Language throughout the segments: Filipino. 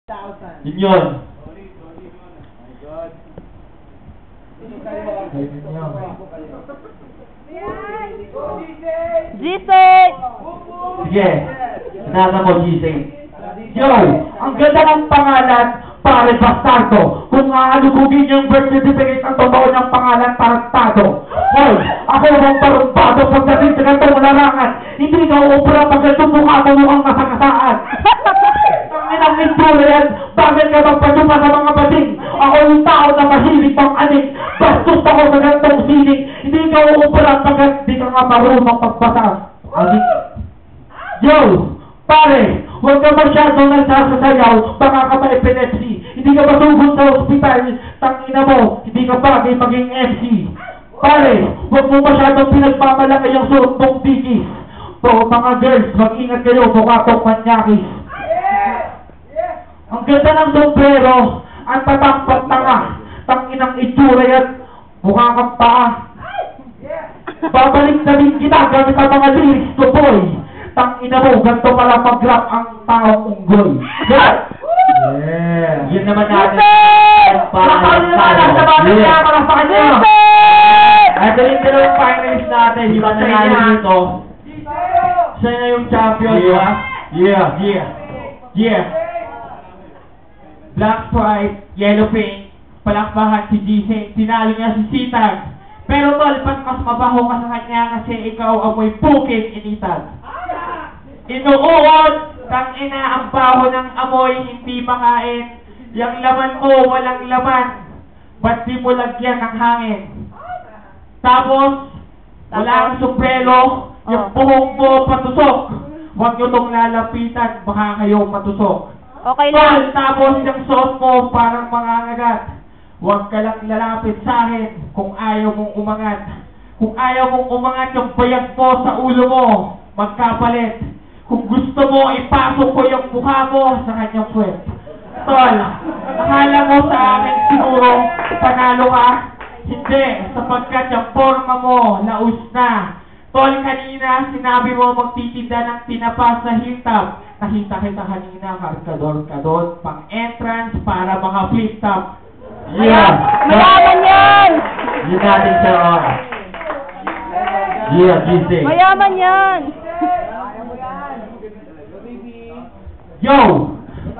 Yun yun. Gising! Sige. Nasa mo, Gising. Yo! Ang ganda ng pangalan, pare bastardo. Kung aalugugin yung birth certificate ang totoo niyang pangalan, tarantado. Hoy! Ako ang tarumpado pagdating sa gantong larangan. Hindi ka uubra pag ganito mukha mo mukhang masakasaan. Ang itsura yan, bakit ka magpatupa sa mga bading? Ako yung tao na mahilig pang aning. Bastos ako sa gantong sining. Hindi ka uubra pagkat di ka nga marunong pagbasa. Adik. Yo! Pare! Huwag ka masyadong nagsasasayaw, baka ka ma-epilepsy. Hindi ka masugod sa ospital, tangina mo, hindi ka bagay maging MC. Pare! Huwag mo masyadong pinagmamalaki yung suot mong bikis. To mga girls, mag-ingat kayo, mukha tong manyakis. Ang ganda ng sombrero, ang tatakpat tanga, tanginang itsura yan, mukha kang paa. Babalik na din kita gamit ang mga lyrics ko, boy. Tangina mo, ganito pala mag-rap ang taong unggoy. Yeah! Yun naman natin. Ito yung dalawang finalist natin. Yung nanalo dito. Siya na yung champion. Yeah. Black Pride, Yellow Pink, palakpakan si Gising, tinalo niya si Sitag. Pero tol, mas mabaho ka sa kanya kasi ikaw amoy puking initag. Inuuod, tangina ang baho ng amoy, hindi makain. Yang laman mo, walang laman. Ba't di mo lagyan ng hangin? Tapos, wala kang sombrero, yung buhok mo patusok. Huwag nyo tong lalapitan, baka kayo matusok. Okay lang. Tapos yung suot mo parang mangangagat. Huwag ka lang lalapit sa akin kung ayaw mong umangat. Kung ayaw mong umangat yung bayag mo sa ulo mo, magkapalit. Kung gusto mo, ipasok ko yung mukha mo sa kanyang puwet. Tol, akala mo sa akin siguro panalo ka? Hindi, sapagkat yung forma mo, naus na. Tol, kanina sinabi mo magtitinda ng tinapa sa hilltop. Nakita kita kanina, karkador ka doon, pang entrance para maka-flip top. Yeah! Mayaman yan! Yun natin siya, Yeah, Gising. Mayaman yan! Yo!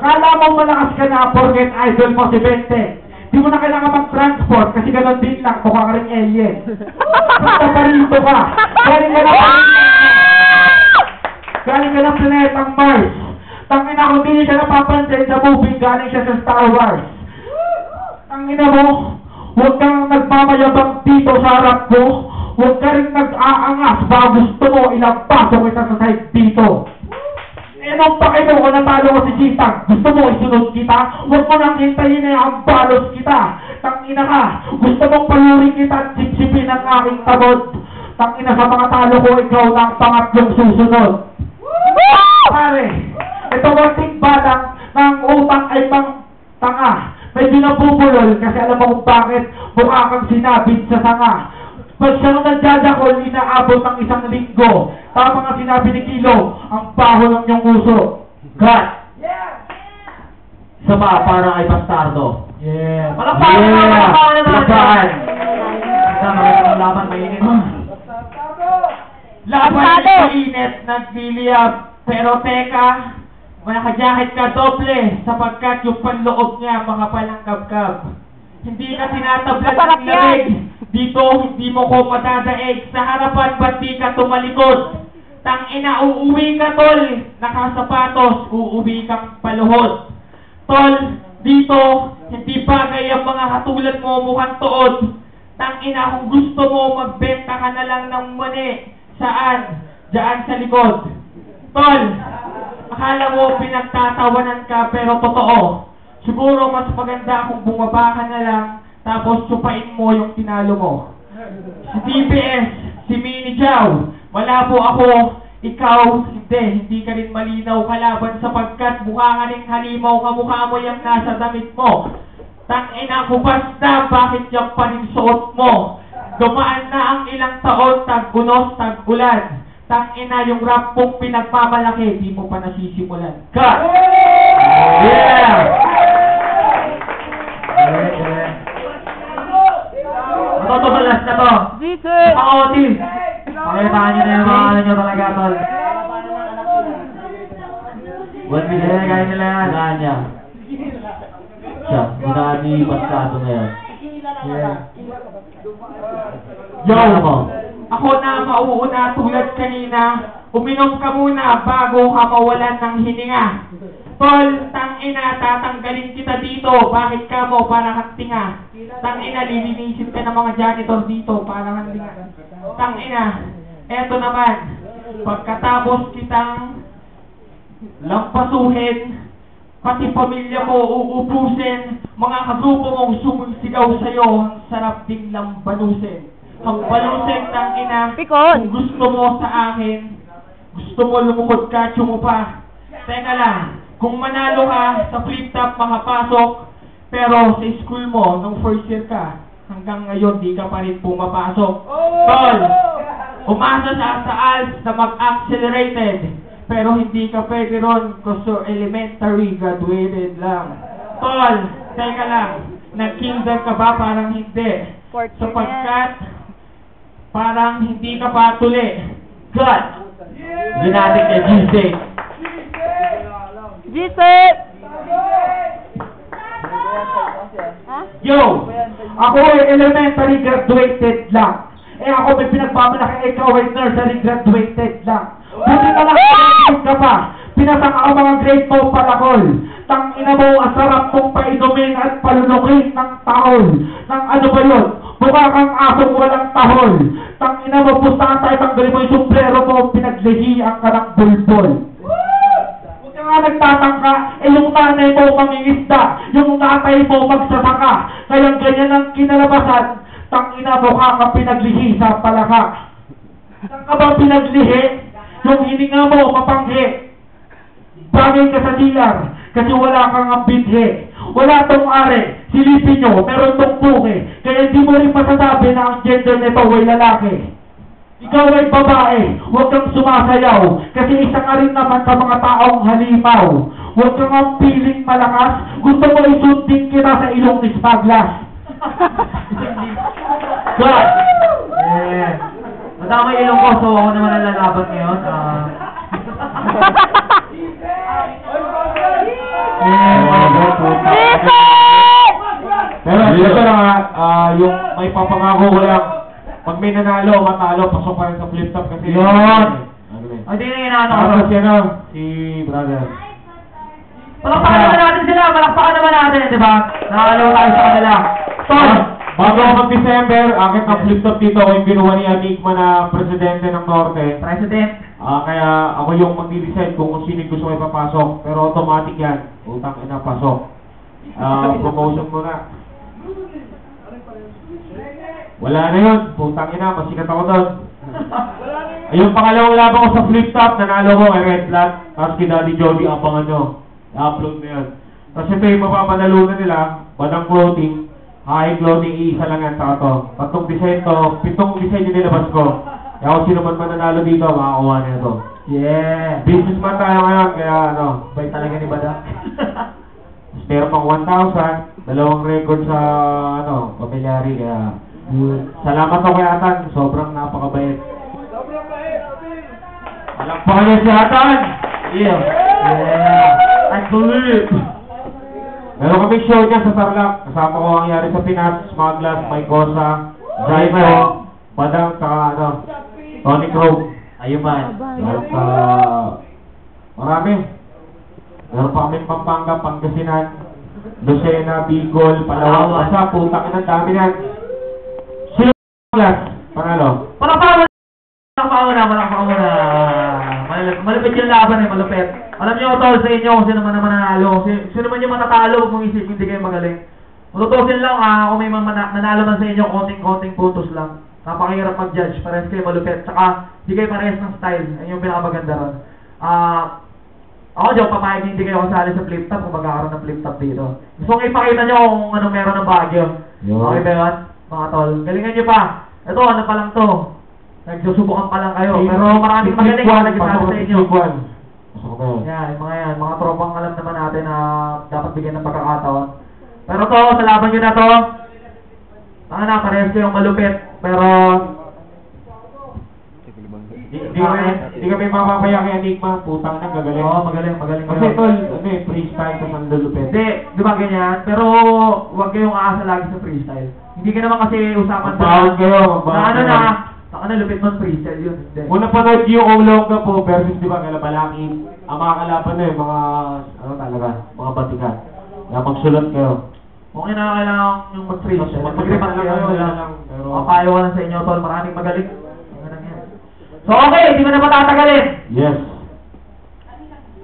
Kala mo malakas ka na porket idol mo si Bente. Di mo na kailangan mag-transport kasi gano'n din lang, mukha ka rin alien. Basta parito ka. Galing ka ng planetang Mars. Tangina kung hindi siya napapansin sa movie, galing siya sa Star Wars. Tangina mo, huwag kang nagmamayabang dito sa harap ko. Huwag ka rin nag-aangas baka gusto mo ilang paso kita sa side dito. Anong pakino kung natalo ko si Sitag? Gusto mo isunod kita? Huwag mo nang hintayin na ang balos kita. Tangina ka, gusto mong palurin kita at sipsipin ang aking tabod. Tangina sa mga talo ko, ikaw na ang pangatlong susunod. Pare, ito konting badang ng utang ay pang tanga. Medyo nabubulol kasi alam mo kung bakit mukha kang sinabit sa sanga. Pag siyang nagdadakol, inaabot ng 1 linggo. Tama nga sinabi ni Kilo, ang baho ng iyong uso. God! Sama para kay Bastardo. Yeah! Palakpakan naman! Palakpakan! Palakpakan! Laban mainit. Laban mainit, nagliliyab. Pero teka, naka-jacket ka doble sapagkat yung panloob niya makapal ang kabkab. Hindi ka tinatablan ng lamig. Dito, hindi mo ko madadaig. Sa harapan, ba't di ka tumalikod? Tangina, uuwi ka, tol. Nakasapatos, uuwi kang paluhod. Tol, dito, hindi bagay ang mga katulad mo mukhang tuod. Tangina, kung gusto mo, magbenta ka na lang ng mani. Saan? Diyan sa likod. Tol, akala mo pinagtatawanan ka pero totoo. Siguro mas maganda kung bumaba ka na lang tapos supain mo yung tinalo mo. Si TBS, si Mini Chow, malabo ako, ikaw, hindi ka rin malinaw kalaban sapagkat mukha ka rin halimaw kamukha mo yung nasa damit mo. Tangina ko basta, bakit yung paninsuot mo? Dumaan na ang ilang taon, tag-unos, tag-ulan. Tangina yung rap mong pinagmamalaki, di mo pa nasisimulan. Cut! Yeah! Jesus! Mga Otis, pakitaan nyo na yung mga ano nyo talaga, tol. 1 million, kaya nila yan. Hinaan niya. Siya, hinaan ni Pascado na yan. Yo, ako na mauuna tulad kanina. Uminom ka muna bago ka mawalan ng hininga. Tol, tangina, tatanggalin kita dito. Bakit ka mo? Para kang tinga. Tangina, lilinisin ka ng mga janitor dito. Para kang tinga. Tangina, eto naman. Pagkatapos kitang lampasuhin, pati pamilya mo uubusin, mga kagrupo mong sumisigaw sa'yo, ang sarap ding lambanusin. Ang balusin, tangina, Pikon! kung gusto mo sa akin, gusto mo lumukod ka, pa. Teka lang, kung manalo ka sa flip-top makapasok, pero sa school mo, nung first year ka, hanggang ngayon di ka pa rin pumapasok. Tol, umasa sa ALS na mag-accelerated, pero hindi ka pwede ron kasi elementary graduated lang. Tol, teka lang, nag-kinder ka ba? Parang hindi. Sapagkat, parang hindi ka pa tuli. God! Ginatik kay Jesus. Jesus! Ha? Yo! Ako ay elementary graduated lang. Ako may pinagmamalaki, ikaw ay nursery graduated lang. Buti ka lang, ka pa. Pinasang ang mga grade mo palakol. Tangina mo, ang sarap mong painumin at palunukin ng tahol. Nang ano ba yun? Mukha kang asong walang tahol. Tangina mo, pustahan tayo, tanggalin mo yung sombrero mo, pinaglihian ka ng bulbol. Huwag ka nga nagtatangka, yung nanay mo mangingisda, yung tatay mo magsasaka. Kaya ganyan ang kinalabasan, tangina mo ka pinaglihi sa palaka. Saan ka ba pinaglihi? Yung hininga mo, mapanghi. Bagay ka sa dilar, kasi wala kang ambithe. Wala tong are, silipin nyo, meron tong buke. Kaya hindi mo rin masasabi na ang gender nito ay lalaki. Ikaw ay babae, huwag kang sumasayaw, kasi isa ka rin naman sa mga taong halimaw. Huwag kang ang piling malakas, gusto mo isundin kita sa ilong ni Spaglas. God! Matama yung ilong ko, so ako naman ang lalaban ngayon. Jesus! Pero ito lang yung may papangako ko lang, pag may nanalo, matalo, pasok pa rin sa flip-top kasi... Yun! Hindi na inaano ko. Tapos yan o, si brother. Palakpakan naman natin sila, palakpakan naman natin, di ba? Nakalaw tayo sa kanila. Tol! Bago mag-December, akit ng flip-top dito, ako yung binuha ni Enigma na presidente ng Norte. President. Kaya ako yung mag-decide kung sino gusto ko ipapasok. Pero automatic yan, utang ina, pasok. Promotion mo na. Wala na yun, putang ina, masikat ako doon. Yung pangalawang laban ko sa flip-top, nanalo ko kay Red Flag, tapos kay Daddy Jody, abangan nyo. I-upload na yun. Tapos ito yung mapapanalunan nila, badang clothing, high clothing, isa lang yan sa ito. 3 design to, 7 design yung nilabas ko. Kaya kung sino man mananalo dito, makakuha na ito. Yeah! Businessman tayo ngayon, kaya bay talaga ni Badak. Meron pang 1,000, 2 record sa, pamilyari, kaya salamat ako kay Atan, sobrang napakabait. Palakpakan niya si Atan! Yeah! I believe! Meron kami show niya sa Tarlac, kasama ko ang yari sa Pinas, Smaglas, Mike Cosa, Jaime, Badang, saka Tony Crow. Ayun man. At marami. Meron pa kami Pampanga, Pangasinan, Lucena, Bicol, Palawan, basta putang ina, dami yan. Sino class? Panalo? Palakpakan muna. Malupit yung laban malupit. Alam niyo, tol, sa inyo kung sino man naman nanalo. Sino man yung matatalo, huwag mong isip, hindi kayo magaling. Matutusin lang kung may nanalo man sa inyo, konting puntos lang. Napakahirap mag-judge, parehas kayo malupit. Tsaka, hindi kayo parehas ng style. Ayun yung pinakamaganda ron. Ako, di ako papayag hindi kayo kasali sa flip-top kung magkakaroon ng flip-top dito. Gusto kong ipakita nyo kung anong meron ng Baguio. Okay ba yun, mga tol? Galingan nyo pa. Ito, ano pa lang to? Nagsusubukan pa lang kayo. Pero maraming magaling na nagsasabi sa inyo. Yan, mga tropang alam naman natin na dapat bigyan ng pagkakataon. Pero to, sa laban nyo na to, parehas kayong malupit. Pero Hindi kami mapapaya kay Enigma, putang na gagaling. Oo, magaling, magaling. Kasi tol, ano eh, freestyle sa sandalupin. Hindi, di ba ganyan? Pero huwag kayong aasa lagi sa freestyle. Hindi ka naman kasi usapan Magbawal kayo, na magbawal ano kayo. na, saka na lupit man freestyle yun. Hindi. Muna panood yung Olongga po versus di ba kala Balakin. Ang mga kalaban na mga, ano talaga, mga batikan. Kaya magsulat kayo. Okay na kailangan yung mag-freestyle. Mas Mag-repack mag-repack kayo lang, lang. lang, pero- Makapayo ka lang sa inyo, tol. Maraming magaling. Ganun yan. So okay, hindi mo na patatagalin. Yes.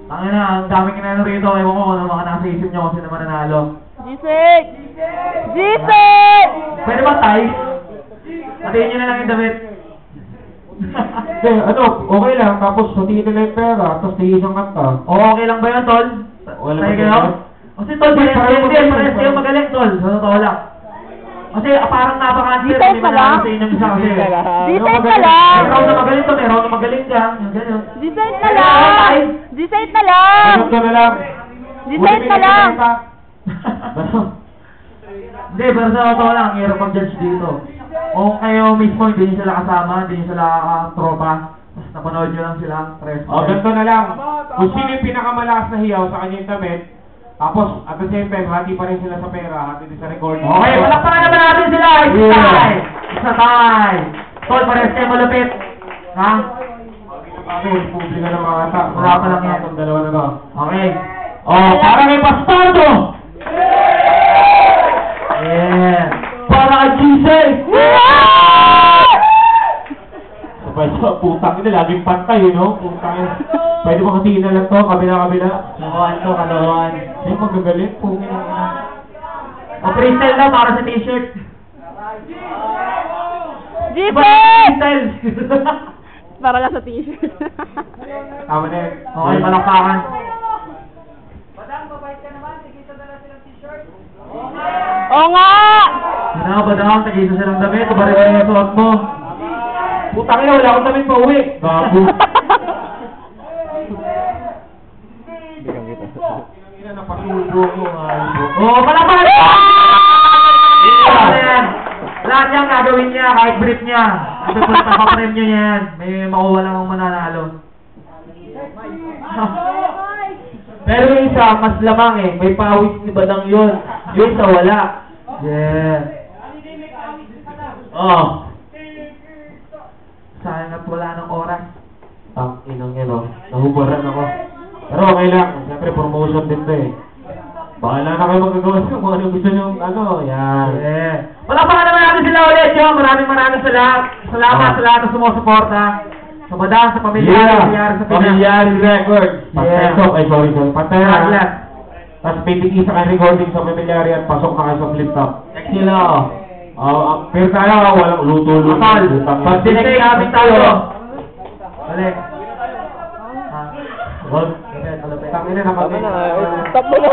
Tangin na, ang daming kinano rito. Ewan ko kung ano mga nasa isip nyo kung sino man nanalo. Gisek! Gisek! Pwede ba tayo? Hatiin nyo na lang yung damit. Hindi, ano, okay lang. Tapos satiin nila yung pera, tapos tigil ang kanta. O okay lang ba yun, tol? Wala Tayo ba kayo? yun? Kasi tol, Hindi, pares kayo magaling, tol. Sa totoo lang. Kasi parang napaka-answer, Decide hindi ka man lang? sa inyong isa kasi. Decide ka May lang! round na magaling to, may round na magaling dyan. Yung ganyan. Decide ka lang! Decide ka lang! Ganun ka na lang. Decide ka lang! Hindi, pero sa totoo lang, hirap mag-judge dito. Kung kayo mismo, hindi nyo sila kasama, hindi nyo sila tropa, tapos napanood nyo lang sila, tres. O, ganito na lang. Kung sino yung pinakamalakas na hiyaw sa kanya yung damit, tapos at the same time, hati pa rin sila sa pera, hati din sa recording. Okay, palakpakan naman natin sila! Isa Yeah. tayo! Isa tayo! Tol, parehas kayo malupit. Ha? Okay, publika ng mga ata. Wala pa lang yan. Itong dalawa na to. Okay. Oh, para kay Bastardo! Yeah. Para kay Gisel! Sabay sa putang ina, laging pantay, you know? Putang ina. Pwede mo hatiin na lang to, kabila-kabila. Kaloan to, kaloan. Ay, magagaling. Pungin ang ina. O, freestyle daw para sa t-shirt. Iba Gisek! freestyle. Para lang sa t-shirt. Tama na yun. Okay, palakpakan. Oo nga! Yun na, badang, tag-isa silang damit. Bari-bari yung suot mo. Putang ina, wala akong damit pa uwi. Gago. Ina, napasubo ko. Oo, palakpakan! Ano yan? Lahat yan gagawin niya, kahit brief niya. Ito po, papaprem niyo yan. May makuha lang ang mananalo. Pero yung isa, mas lamang eh. May pawis ni Badang yun. Yung isa, wala. Yeah. Oh. Sayang at wala ng oras. Tang inang yun oh. Nahubaran ako. Pero okay lang. Siyempre, promotion din to eh. Bahala na kayo magagawa sa kung ano gusto nyo. Ano, yan. Yeah. Palakpakan naman natin sila ulit, yo. Maraming salamat sa lahat ng sumusuporta. Sa Badang, sa pamilya, sa nangyari sa Pinas. Pamilyari record. Yeah. Pasok, ay sorry. God Pantera. bless. Tapos may tigisa kayo recording sa pamilyari at pasok na kayo sa flip top. Check nila oh. Pero tayo, walang luto-luto. Kapal. Pag dinay namin tayo. Balik. Well, tangina na kami. Stop mo na.